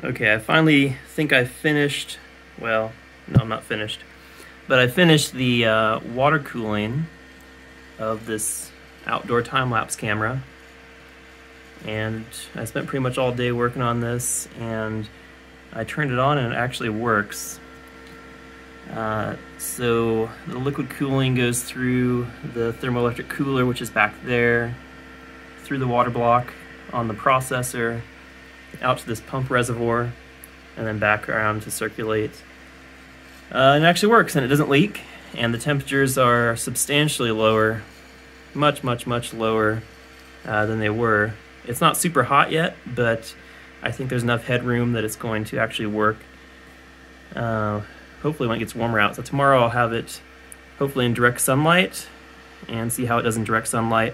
Okay, I finally think I finished, well, no, I'm not finished, but I finished the water cooling of this outdoor time-lapse camera, and I spent pretty much all day working on this, and I turned it on and it actually works. So the liquid cooling goes through the thermoelectric cooler, which is back there, through the water block on the processor, out to this pump reservoir, and then back around to circulate. And it actually works, and it doesn't leak, and the temperatures are substantially lower, much lower than they were. It's not super hot yet, but I think there's enough headroom that it's going to actually work. Hopefully when it gets warmer out. So tomorrow I'll have it hopefully in direct sunlight and see how it does in direct sunlight.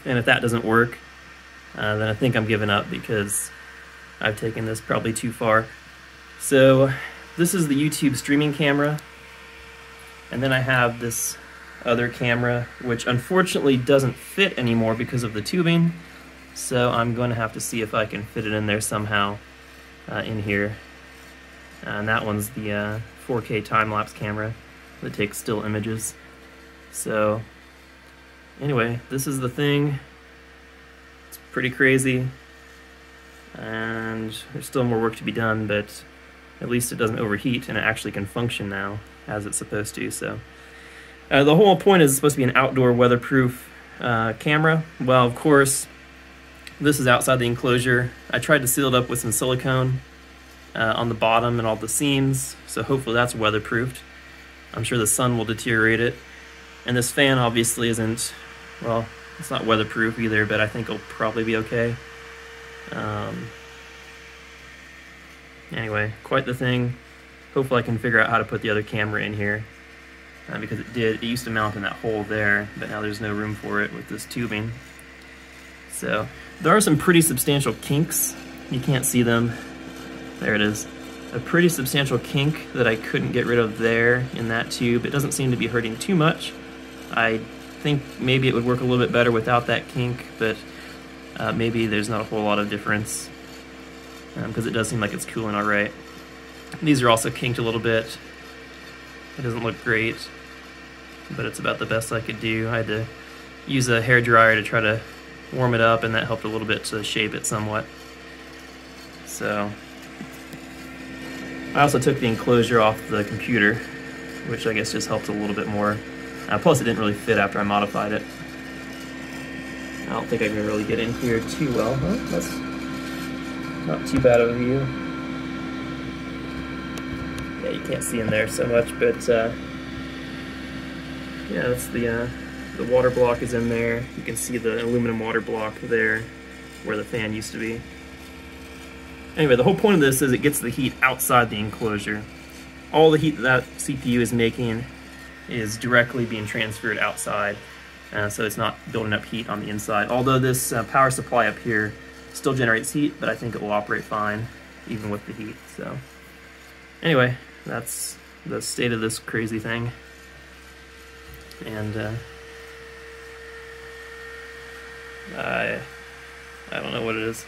And if that doesn't work, then I think I'm giving up because I've taken this probably too far. So this is the YouTube streaming camera, and then I have this other camera which unfortunately doesn't fit anymore because of the tubing, so I'm going to have to see if I can fit it in there somehow in here. And that one's the 4K time-lapse camera that takes still images. So anyway, this is the thing. It's pretty crazy, and there's still more work to be done, but at least it doesn't overheat and it actually can function now as it's supposed to. So the whole point is supposed to be an outdoor weatherproof camera. Well, of course, this is outside the enclosure. I tried to seal it up with some silicone on the bottom and all the seams, so hopefully that's weatherproofed. I'm sure the sun will deteriorate it. And this fan obviously isn't, well, it's not weatherproof either, but I think it'll probably be okay. Anyway, quite the thing. Hopefully I can figure out how to put the other camera in here, because it used to mount in that hole there, but now there's no room for it with this tubing. So there are some pretty substantial kinks. You can't see them. There it is. A pretty substantial kink that I couldn't get rid of there in that tube. It doesn't seem to be hurting too much. I think maybe it would work a little bit better without that kink, but maybe there's not a whole lot of difference, because it does seem like it's cooling all right. These are also kinked a little bit. It doesn't look great, but it's about the best I could do. I had to use a hairdryer to try to warm it up, and that helped a little bit to shape it somewhat. So I also took the enclosure off the computer, which I guess just helped a little bit more. Plus it didn't really fit after I modified it. I don't think I can really get in here too well. Huh? That's not too bad of a view. Yeah, you can't see in there so much, but yeah, that's the water block is in there. You can see the aluminum water block there where the fan used to be. Anyway, the whole point of this is it gets the heat outside the enclosure. All the heat that CPU is making is directly being transferred outside, so it's not building up heat on the inside. Although this power supply up here still generates heat, but I think it will operate fine even with the heat. So anyway, that's the state of this crazy thing. And I don't know what it is.